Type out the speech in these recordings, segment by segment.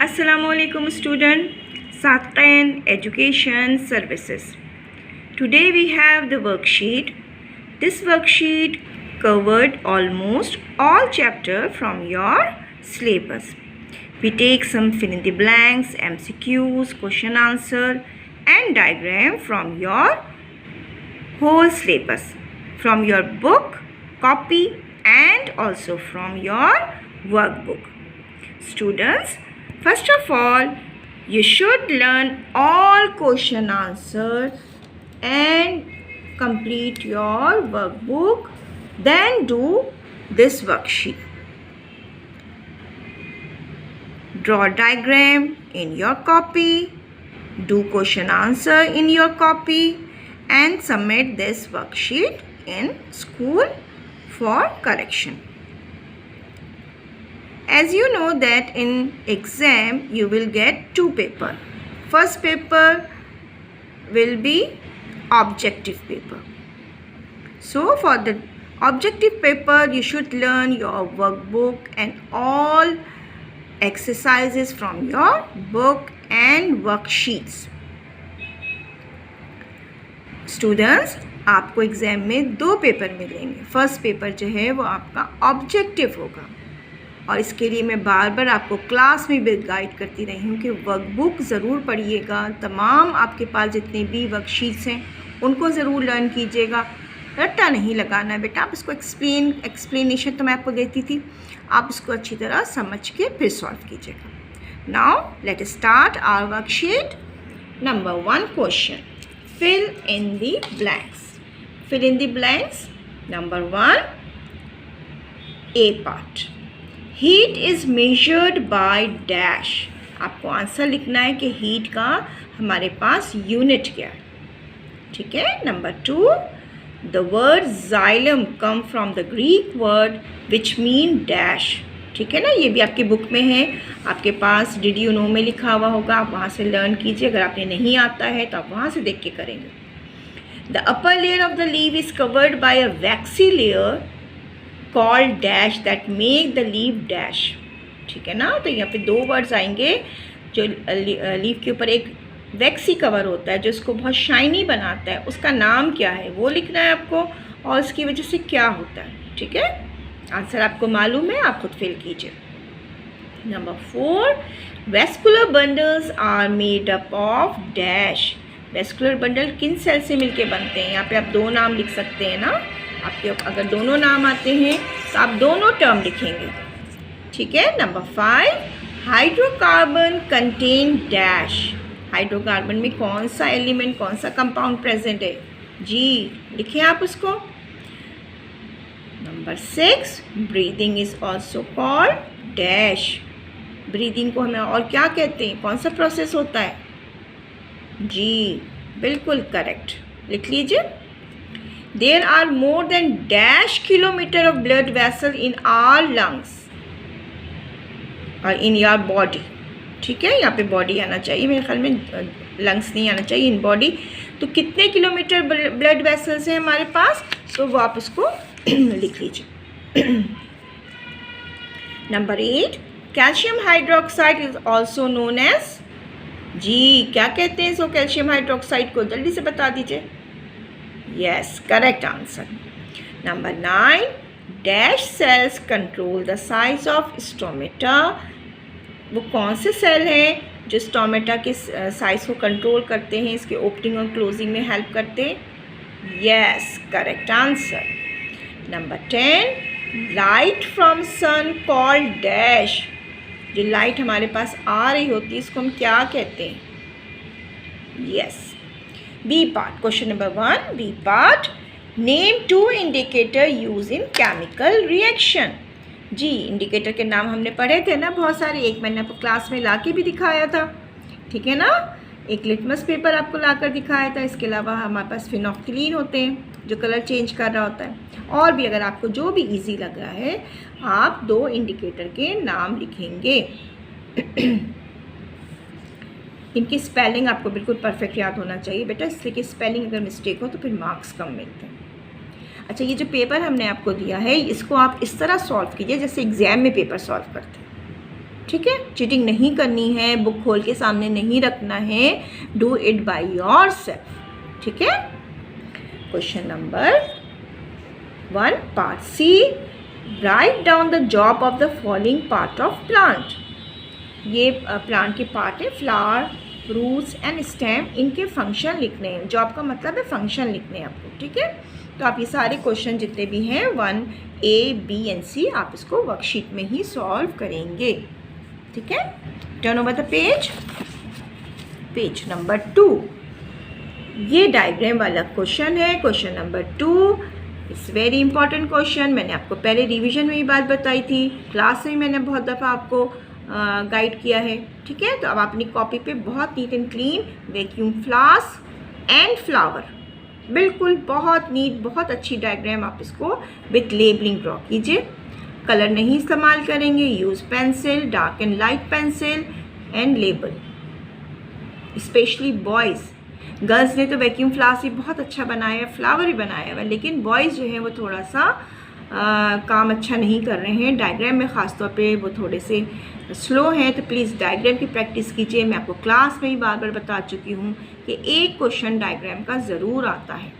Assalamualaikum student, Saktain Education Services. Today we have the worksheet. This worksheet covered almost all chapter from your syllabus. We take some fill in the blanks, MCQs, question answer and diagram from your whole syllabus, from your book, copy and also from your workbook. Students, first of all, you should learn all question answers and complete your workbook. Then do this worksheet. Draw diagram in your copy. Do question answer in your copy and submit this worksheet in school for correction. As you know that in exam you will get two papers. First paper will be objective paper. So for the objective paper you should learn your workbook and all exercises from your book and worksheets. Students, आपको exam में दो paper मिलेंगे. First paper जो है वो आपका objective होगा और इसके लिए मैं बार बार आपको क्लास में भी गाइड करती रही हूँ कि वर्कबुक ज़रूर पढ़िएगा. तमाम आपके पास जितने भी वर्कशीट्स हैं उनको ज़रूर लर्न कीजिएगा. रट्टा नहीं लगाना है बेटा. आप इसको एक्सप्लेनेशन तो मैं आपको देती थी, आप इसको अच्छी तरह समझ के फिर सॉल्व कीजिएगा. Now let start our worksheet. Number 1 question, fill in the blanks. Fill in the blanks. Number 1, A part. Heat is measured by dash. आपको आंसर लिखना है कि हीट का हमारे पास यूनिट क्या है. ठीक है. Number 2, the word xylem come from the Greek word which mean dash. ठीक है ना. ये भी आपके बुक में है, आपके पास डिड यू नो में लिखा हुआ होगा. आप वहाँ से लर्न कीजिए. अगर आपने नहीं आता है तो आप वहाँ से देख के करेंगे. The upper layer of the leaf is covered by a waxy layer called dash that make the leaf dash. ठीक है ना. तो यहाँ पे दो वर्ड्स आएंगे. जो लीफ के ऊपर एक वैक्सी कवर होता है जो इसको बहुत शाइनी बनाता है, उसका नाम क्या है वो लिखना है आपको और इसकी वजह से क्या होता है. ठीक है. आंसर आपको मालूम है, आप खुद फिल कीजिए. Number 4, vascular bundles are made up of dash. Vascular bundle किन सेल से मिलके बनते हैं. यहाँ पे आप दो नाम लिख सकते हैं ना. आपके अगर दोनों नाम आते हैं तो आप दोनों टर्म लिखेंगे. ठीक है. Number 5, hydrocarbon contain dash. Hydrocarbon में कौन सा एलिमेंट, कौन सा कंपाउंड प्रेजेंट है जी, लिखें आप उसको. Number 6, breathing is also called dash. Breathing को हमें और क्या कहते हैं, कौन सा प्रोसेस होता है जी, बिल्कुल करेक्ट. लिख लीजिए. There are more than dash kilometre of blood vessel in our lungs और इन योर बॉडी. ठीक है. यहाँ पे बॉडी आना चाहिए, मेरे ख्याल में लंग्स नहीं आना चाहिए. In body. तो कितने किलोमीटर ब्लड वेसल्स हैं हमारे पास, तो वो आप उसको लिख लीजिए. Number 8, calcium hydroxide is also known as जी, क्या कहते हैं इसको, कैल्शियम हाइड्रोक्साइड को, जल्दी से बता दीजिए. Yes, correct answer. Number 9, dash cells control the size of stomata. वो कौन से सेल हैं जो स्टोमेटा के साइज को कंट्रोल करते हैं, इसके ओपनिंग और क्लोजिंग में हेल्प करते हैं. Yes, correct answer. Number 10, light from sun called dash. जो लाइट हमारे पास आ रही होती है इसको हम क्या कहते हैं. Yes. B part. Question number 1, B part. Name 2 indicator use in chemical reaction. जी, इंडिकेटर के नाम हमने पढ़े थे ना बहुत सारे. एक मैंने आपको क्लास में ला के भी दिखाया था. ठीक है ना. एक लिटमस पेपर आपको लाकर दिखाया था. इसके अलावा हमारे पास फिनोक्टिलीन होते हैं जो कलर चेंज कर रहा होता है. और भी अगर आपको जो भी इजी लग रहा है आप 2 इंडिकेटर के नाम लिखेंगे. इनकी स्पेलिंग आपको बिल्कुल परफेक्ट याद होना चाहिए बेटा, इसलिए कि स्पेलिंग अगर मिस्टेक हो तो फिर मार्क्स कम मिलते हैं. अच्छा, ये जो पेपर हमने आपको दिया है इसको आप इस तरह सॉल्व कीजिए जैसे एग्ज़ाम में पेपर सॉल्व करते हैं. ठीक है, चीटिंग नहीं करनी है, बुक खोल के सामने नहीं रखना है, do it by yourself. ठीक है। Question number 1 part C, write down the job of the following part of plant. ये प्लांट के पार्ट है, फ्लावर, रूट्स एंड स्टेम, इनके फंक्शन लिखने हैं। जॉब का मतलब है फंक्शन लिखने हैं आपको। ठीक है, तो आप ये सारे क्वेश्चन जितने भी हैं 1 A, B एंड C आप इसको वर्कशीट में ही सॉल्व करेंगे। ठीक है, turn over the page, page number 2। ये डायग्राम वाला क्वेश्चन है, question number 2। It's very important question. मैंने आपको पहले रिवीजन में भी बात बताई थी, क्लास में मैंने बहुत दफ़ा आपको गाइड किया है। ठीक है, तो अब अपनी कॉपी पे बहुत neat and clean vacuum flask and flower, बिल्कुल बहुत नीट, बहुत अच्छी डायग्राम आप इसको विथ लेबलिंग ड्रॉ कीजिए। कलर नहीं इस्तेमाल करेंगे, use pencil, dark and light pencil and label. Specially boys, girls ने तो वैक्यूम फ्लास्क भी बहुत अच्छा बनाया है, फ्लावर भी बनाया हुआ है, लेकिन बॉयज़ जो है वो थोड़ा सा काम अच्छा नहीं कर रहे हैं। डायग्राम में ख़ास तौर पे वो थोड़े से स्लो हैं, तो प्लीज़ डायग्राम की प्रैक्टिस कीजिए। मैं आपको क्लास में ही बार बार बता चुकी हूँ कि एक क्वेश्चन डायग्राम का ज़रूर आता है।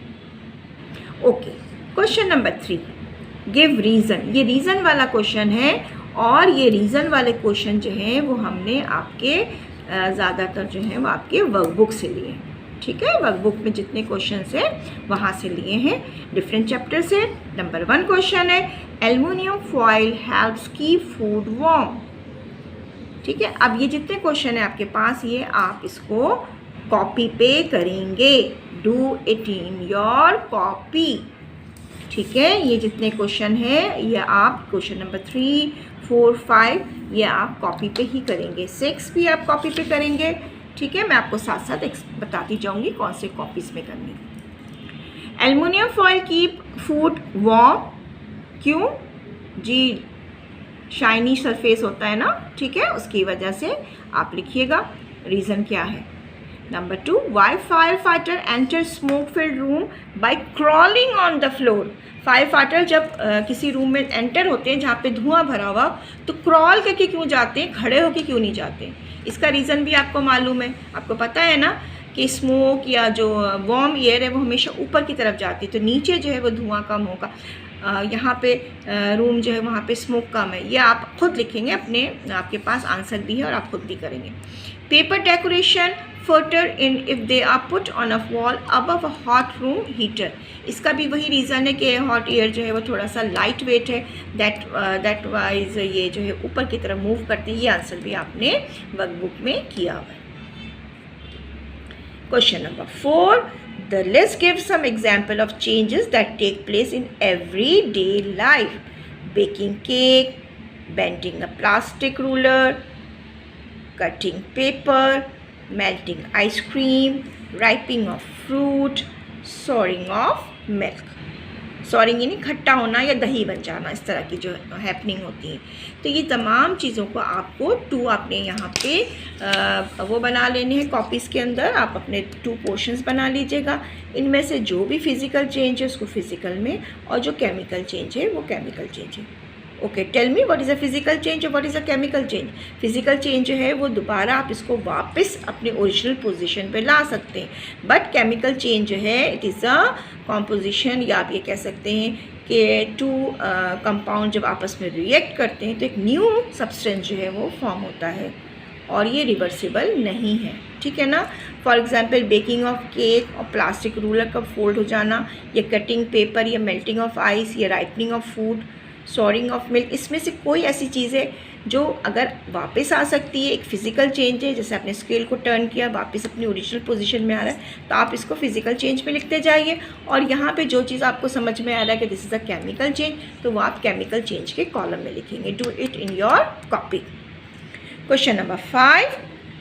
Okay, question number 3, give reason. ये रीज़न वाला क्वेश्चन है, और ये रीज़न वाले क्वेश्चन जो हैं वो हमने आपके ज़्यादातर जो हैं वो आपके वर्कबुक से लिए हैं। ठीक है, वर्कबुक में जितने क्वेश्चंस हैं वहाँ से लिए हैं, डिफरेंट चैप्टर से। नंबर 1 क्वेश्चन है, aluminium foil helps keep food warm. ठीक है, अब ये जितने क्वेश्चन हैं आपके पास, ये आप इसको कॉपी पे करेंगे, do it in your copy. ठीक है, ये जितने क्वेश्चन हैं ये आप क्वेश्चन नंबर 3, 4, 5 ये आप कॉपी पे ही करेंगे, 6 भी आप कॉपी पे करेंगे। ठीक है, मैं आपको साथ साथ बताती जाऊंगी कौन से कॉपीज़ में करनी। Aluminium foil keep food warm, क्यों जी? शाइनी सरफेस होता है ना, ठीक है, उसकी वजह से आप लिखिएगा रीज़न क्या है। Number 2, why fire fighter enter smoke filled room by crawling on the floor. Fire fighter जब किसी रूम में एंटर होते हैं जहाँ पे धुआं भरा हुआ, तो क्रॉल करके क्यों जाते हैं, खड़े होके क्यों नहीं जाते? इसका रीज़न भी आपको मालूम है, आपको पता है ना कि स्मोक या जो वार्म एयर है वो हमेशा ऊपर की तरफ जाती है, तो नीचे जो है वो धुआं कम होगा। यहाँ पे रूम जो है वहाँ पे स्मोक कम है। ये आप खुद लिखेंगे, अपने आपके पास आंसर भी है और आप खुद भी करेंगे। Paper decoration flutter in if they are put on a wall above a hot room heater. इसका भी वही रीज़न है कि हॉट एयर जो है वो थोड़ा सा लाइट वेट है, दैट वाइज ये जो है ऊपर की तरफ मूव करते हैं। ये आंसर भी आपने वर्कबुक में किया हुआ है। Question number 4, the list gives some example of changes that take place in everyday life. Baking cake, bending a plastic ruler, cutting paper, melting ice cream, ripening of fruit, souring of milk. Soaring यानी खट्टा होना या दही बन जाना, इस तरह की जो हैपनिंग होती है। तो ये तमाम चीज़ों को आपको 2 आपने यहाँ पे वो बना लेने हैं कॉपीज़ के अंदर। आप अपने 2 पोर्शंस बना लीजिएगा। इनमें से जो भी फिज़िकल चेंज है उसको फिज़िकल में, और जो केमिकल चेंज है वो केमिकल चेंज है। Okay, tell me what is a physical change और what is a chemical change. Physical change जो है वो दोबारा आप इसको वापस अपने ओरिजिनल पोजीशन पे ला सकते हैं, बट केमिकल चेंज जो है इट इज़ अ कॉम्पोजिशन, या आप ये कह सकते हैं कि 2 कंपाउंड जब आपस में रिएक्ट करते हैं तो एक न्यू सब्सटेंस जो है वो फॉर्म होता है, और ये रिवर्सिबल नहीं है। ठीक है ना। For example baking of cake और प्लास्टिक रूलर का फोल्ड हो जाना, या कटिंग पेपर, या मेल्टिंग ऑफ आइस, या ripening of food, soaring of milk, इसमें से कोई ऐसी चीज़ है जो अगर वापस आ सकती है, एक फ़िज़िकल चेंज है। जैसे आपने स्केल को टर्न किया, वापस अपनी ओरिजिनल पोजीशन में आ रहा है, तो आप इसको फ़िज़िकल चेंज पे लिखते जाइए। और यहाँ पे जो चीज़ आपको समझ में आ रहा है कि this is a chemical change, तो वो आप केमिकल चेंज के कॉलम में लिखेंगे। Do it in your copy. Question number 5,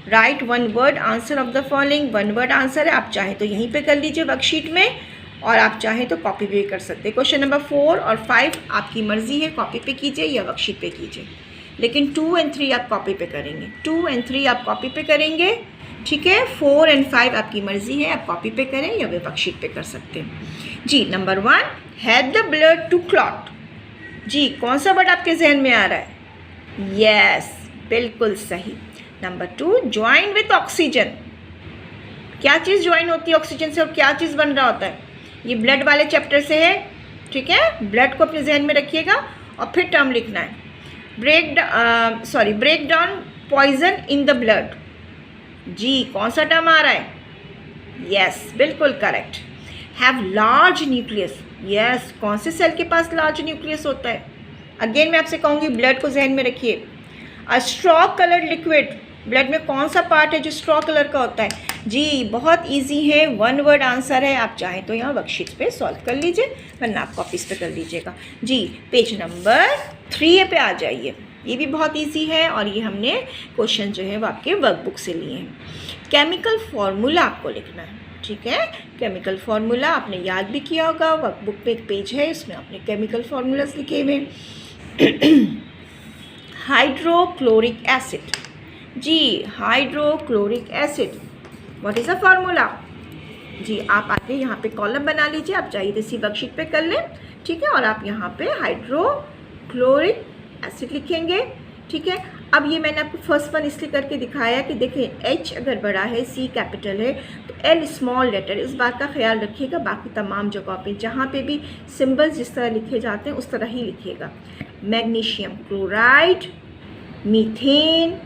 right 1 word answer of the following. 1 word answer है, आप चाहें तो यहीं पर कर लीजिए वर्कशीट में, और आप चाहें तो कॉपी पे कर सकते हैं। क्वेश्चन नंबर 4 और 5 आपकी मर्ज़ी है, कॉपी पे कीजिए या वर्कशीट पे कीजिए, लेकिन 2 और 3 आप कॉपी पे करेंगे। 2 और 3 आप कॉपी पे करेंगे, ठीक है। 4 और 5 आपकी मर्ज़ी है, आप कॉपी पे करें या वर्कशीट पे कर सकते हैं जी। Number 1, had the blood to clot. जी, कौन सा वर्ड आपके जहन में आ रहा है? यस, बिल्कुल सही। Number 2, join with oxygen. क्या चीज़ ज्वाइन होती है ऑक्सीजन से और क्या चीज़ बन रहा होता है? ये ब्लड वाले चैप्टर से है, ठीक है। ब्लड को अपने जहन में रखिएगा और फिर टर्म लिखना है। Break down poison in the blood. जी, कौन सा टर्म आ रहा है? यस, बिल्कुल correct. Have large nucleus. Yes, कौन से सेल के पास लार्ज न्यूक्लियस होता है? अगेन मैं आपसे कहूँगी ब्लड को जहन में रखिए। A straw coloured liquid, blood में कौन सा पार्ट है जो स्ट्रॉ कलर का होता है? जी, बहुत इजी है, 1 वर्ड आंसर है। आप चाहें तो यहाँ वर्कशीट पे सॉल्व कर लीजिए, वरना आप कॉपीज पे कर लीजिएगा। जी, पेज नंबर 3 पे आ जाइए। ये भी बहुत इजी है और ये हमने क्वेश्चन जो है वो आपके वर्कबुक से लिए हैं। केमिकल फार्मूला आपको लिखना है, ठीक है। केमिकल फार्मूला आपने याद भी किया होगा, वर्कबुक पे एक पेज है, इसमें आपने केमिकल फार्मूलाज लिखे हुए। Hydrochloric acid. जी, hydrochloric acid, what is the formula? जी, आप आके यहाँ पे कॉलम बना लीजिए, आप चाहिए तो इसी वर्कशीट पे कर लें, ठीक है। और आप यहाँ पे हाइड्रोक्लोरिक एसिड लिखेंगे, ठीक है। अब ये मैंने आपको फर्स्ट वन इसलिए करके दिखाया कि देखिए H अगर बड़ा है, C कैपिटल है, तो L स्मॉल लेटर, इस बात का ख्याल रखिएगा। बाकी तमाम जगहों पे जहाँ पे भी सिंबल्स जिस तरह लिखे जाते हैं उस तरह ही लिखिएगा। Magnesium chloride, methane,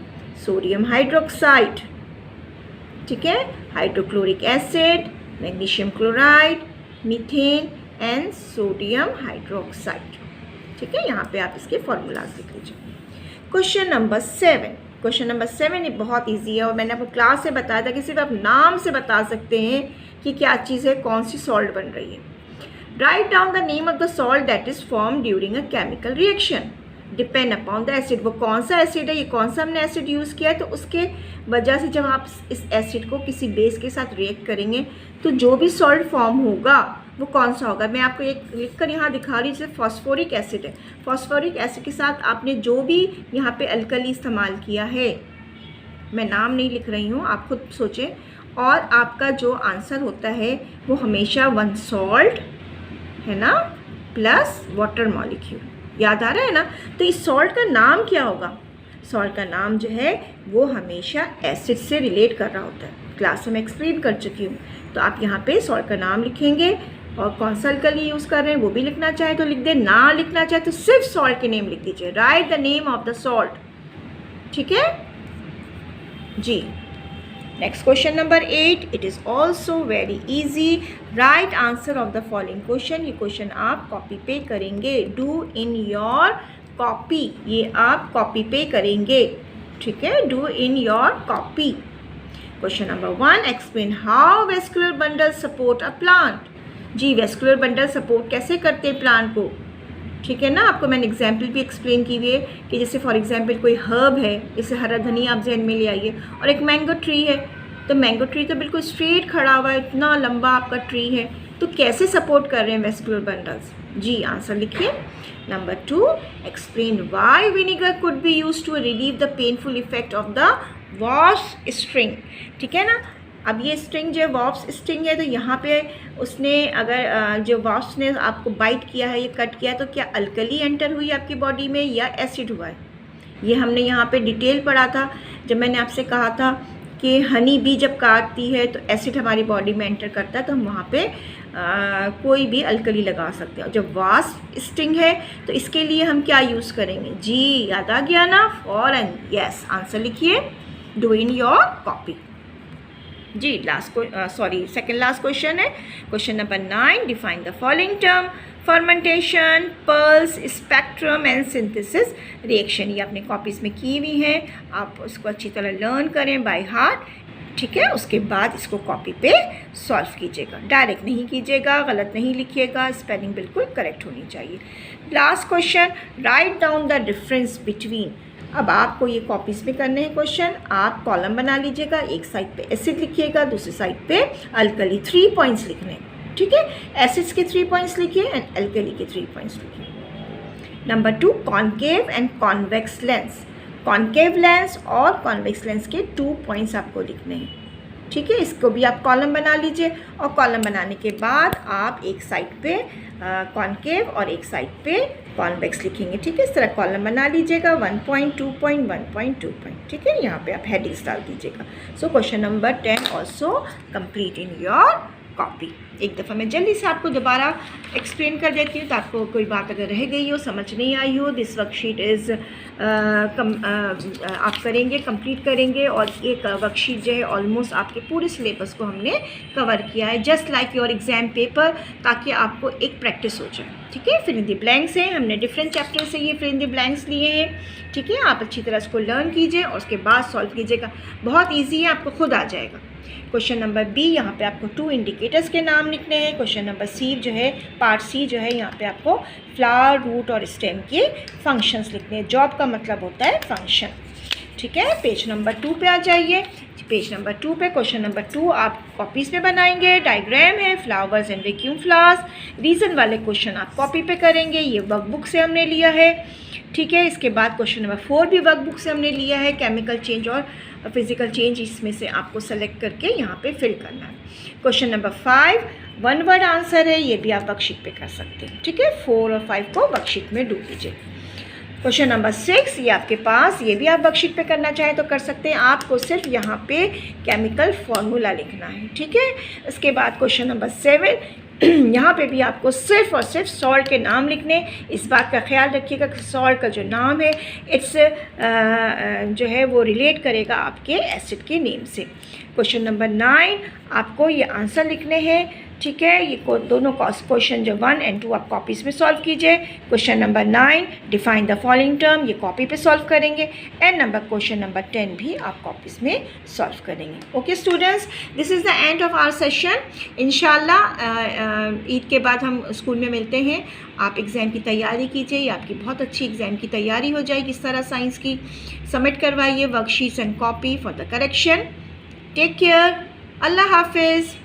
sodium hydroxide, ठीक है। Hydrochloric acid, magnesium chloride, methane and sodium hydroxide, ठीक है। यहाँ पे आप इसके फॉर्मूलाज लिख लीजिए। Question number 7। क्वेश्चन नंबर 7 ये बहुत इजी है और मैंने आपको क्लास से बताया था कि सिर्फ आप नाम से बता सकते हैं कि क्या चीज़ है, कौन सी सॉल्ट बन रही है। Right down the name of the salt that is form during a chemical reaction, depend upon the acid. वो कौन सा एसिड है, ये कौन सा हमने एसिड यूज़ किया है, तो उसके वजह से जब आप इस एसिड को किसी बेस के साथ रिएक्ट करेंगे तो जो भी सॉल्ट फॉर्म होगा वो कौन सा होगा। मैं आपको एक लिखकर यहाँ दिखा रही हूँ, जैसे फॉस्फोरिक एसिड है। फॉस्फोरिक एसिड के साथ आपने जो भी यहाँ पे अल्कली इस्तेमाल किया है, मैं नाम नहीं लिख रही हूँ, आप खुद सोचें। और आपका जो आंसर होता है वो हमेशा 1 सॉल्ट है ना, प्लस वाटर मॉलिक्यूल, याद आ रहा है ना। तो इस सॉल्ट का नाम क्या होगा? सॉल्ट का नाम जो है वो हमेशा एसिड से रिलेट कर रहा होता है, क्लास में एक्सप्लेन कर चुकी हूँ। तो आप यहाँ पे सॉल्ट का नाम लिखेंगे और कौन सा अल्कली यूज़ कर रहे हैं वो भी लिखना चाहे तो लिख दे, ना लिखना चाहे तो सिर्फ सॉल्ट के नेम लिख दीजिए। Write the name of the salt, ठीक है जी। Next question number 8, it is also very easy. Write answer of the following question. ये क्वेश्चन आप कॉपी पे करेंगे, डू इन योर कॉपी, ये आप कॉपी पे करेंगे, ठीक है, do in your copy. Question number 1, explain how vascular bundle support a plant. जी, वेस्कुलर बंडल सपोर्ट कैसे करते हैं प्लांट को, ठीक है ना। आपको मैंने एग्जाम्पल भी एक्सप्लेन की हुई है कि जैसे फॉर एग्जाम्पल कोई हर्ब है, जैसे हरा धनिया आप जहन में ले आइए, और एक मैंगो ट्री है, तो मैंगो ट्री तो बिल्कुल स्ट्रेट खड़ा हुआ है, इतना लंबा आपका ट्री है, तो कैसे सपोर्ट कर रहे हैं वेस्कुलर बंडल्स? जी, आंसर लिखिए। Number 2, explain why vinegar could be use to relieve the painful effect of the wasp sting, ठीक है ना। अब ये स्टिंग जो वॉस्प स्टिंग है, तो यहाँ पे उसने अगर जो वॉस्प ने आपको बाइट किया है, ये कट किया है, तो क्या अल्कली एंटर हुई आपकी बॉडी में या एसिड हुआ है? ये हमने यहाँ पे डिटेल पढ़ा था जब मैंने आपसे कहा था कि हनी बी जब काटती है तो एसिड हमारी बॉडी में एंटर करता है, तो हम वहाँ पे कोई भी अल्कली लगा सकते हैं। जब वॉस्प स्टिंग है तो इसके लिए हम क्या यूज़ करेंगे? जी, याद आ गया ना, फॉरन। यस, आंसर लिखिए, डू इन योर कॉपी। जी, सेकंड लास्ट क्वेश्चन है। Question number 9, define the following term, fermentation, pulse, spectrum and synthesis reaction. ये अपने कॉपीज़ में की हुई हैं, आप उसको अच्छी तरह लर्न करें बाय हार्ट, ठीक है। उसके बाद इसको कॉपी पे सॉल्व कीजिएगा, डायरेक्ट नहीं कीजिएगा, गलत नहीं लिखिएगा, स्पेलिंग बिल्कुल करेक्ट होनी चाहिए। Last question, right down the difference between. अब आपको ये कॉपीज़ में करने हैं क्वेश्चन, आप कॉलम बना लीजिएगा, एक साइड पे एसिड लिखिएगा, दूसरी साइड पे अल्कली, 3 पॉइंट्स लिखने, ठीक है। एसिड्स के 3 पॉइंट्स लिखिए एंड अल्कली के 3 पॉइंट्स लिखिए। Number 2, concave and convex lens. Concave lens और कॉन्वेक्स लेंस के 2 पॉइंट्स आपको लिखने हैं, ठीक है, इसको भी आप कॉलम बना लीजिए और कॉलम बनाने के बाद आप एक साइड पे कॉनकेव और एक साइड पे कॉन्वेक्स लिखेंगे। ठीक है, इस तरह कॉलम बना लीजिएगा 1 पॉइंट 2 पॉइंट 1 पॉइंट 2 पॉइंट। ठीक है, यहाँ पे आप हेडिंग्स डाल दीजिएगा। So question number 10 also complete in your copy. एक दफ़ा मैं जल्दी से आपको दोबारा एक्सप्लेन कर देती हूँ, तो आपको कोई बात अगर रह गई हो, समझ नहीं आई हो, दिस वर्कशीट इज़ आप करेंगे, कंप्लीट करेंगे। और एक वर्कशीट जो है ऑलमोस्ट आपके पूरे सिलेबस को हमने कवर किया है, just like your exam paper, ताकि आपको एक प्रैक्टिस हो जाए। ठीक है, फिल इन द ब्लैंक्स हैं, हमने डिफरेंट चैप्टर से ये फिल इन द ब्लैंक्स लिए हैं। ठीक है, आप अच्छी तरह इसको लर्न कीजिए और उसके बाद सॉल्व कीजिएगा। बहुत ईजी है, आपको खुद आ जाएगा। क्वेश्चन नंबर बी, यहाँ पे आपको 2 इंडिकेटर्स के नाम लिखने हैं। क्वेश्चन नंबर सी जो है, पार्ट सी जो है, यहाँ पे आपको फ्लावर, रूट और स्टेम के फंक्शंस लिखने हैं। जॉब का मतलब होता है फंक्शन। ठीक है, पेज नंबर 2 पे आ जाइए। पेज नंबर 2 पे क्वेश्चन नंबर 2 आप कॉपीज़ में बनाएंगे। डायग्राम है flowers and vacuum flowers. Reason वाले क्वेश्चन आप कॉपी पे करेंगे, ये वर्कबुक से हमने लिया है। ठीक है, इसके बाद क्वेश्चन नंबर 4 भी वर्कबुक से हमने लिया है। केमिकल चेंज और फिजिकल चेंज इसमें से आपको सेलेक्ट करके यहाँ पे फिल करना है। क्वेश्चन नंबर 5 1 वर्ड आंसर है, ये भी आप वर्कशीट पे कर सकते हैं। ठीक है, 4 और 5 को वर्कशीट में डूब लीजिए। क्वेश्चन नंबर 6 ये आपके पास, ये भी आप वर्कशीट पे करना चाहें तो कर सकते हैं। आपको सिर्फ यहाँ पे केमिकल फॉर्मूला लिखना है। ठीक है, इसके बाद क्वेश्चन नंबर 7 यहाँ पे भी आपको सिर्फ और सिर्फ सॉल्ट के नाम लिखने। इस बात का ख्याल रखिएगा कि सॉल्ट का जो नाम है इट्स जो है वो रिलेट करेगा आपके एसिड के नेम से। क्वेश्चन नंबर 9 आपको ये आंसर लिखने हैं। ठीक है, ये दोनों क्वेश्चन जो 1 और 2 आप कॉपीज़ में सॉल्व कीजिए। Question number 9 define the following term, ये कॉपी पे सॉल्व करेंगे। एंड क्वेश्चन नंबर 10 भी आप कॉपीज़ में सॉल्व करेंगे। Okay students, this is the end of our session. इंशाल्लाह ईद के बाद हम स्कूल में मिलते हैं। आप एग्ज़ाम की तैयारी कीजिए, आपकी बहुत अच्छी एग्ज़ाम की तैयारी हो जाएगी। इस तरह साइंस की सबमिट करवाइए worksheets and copy for the correction. Take care, अल्लाह हाफिज़।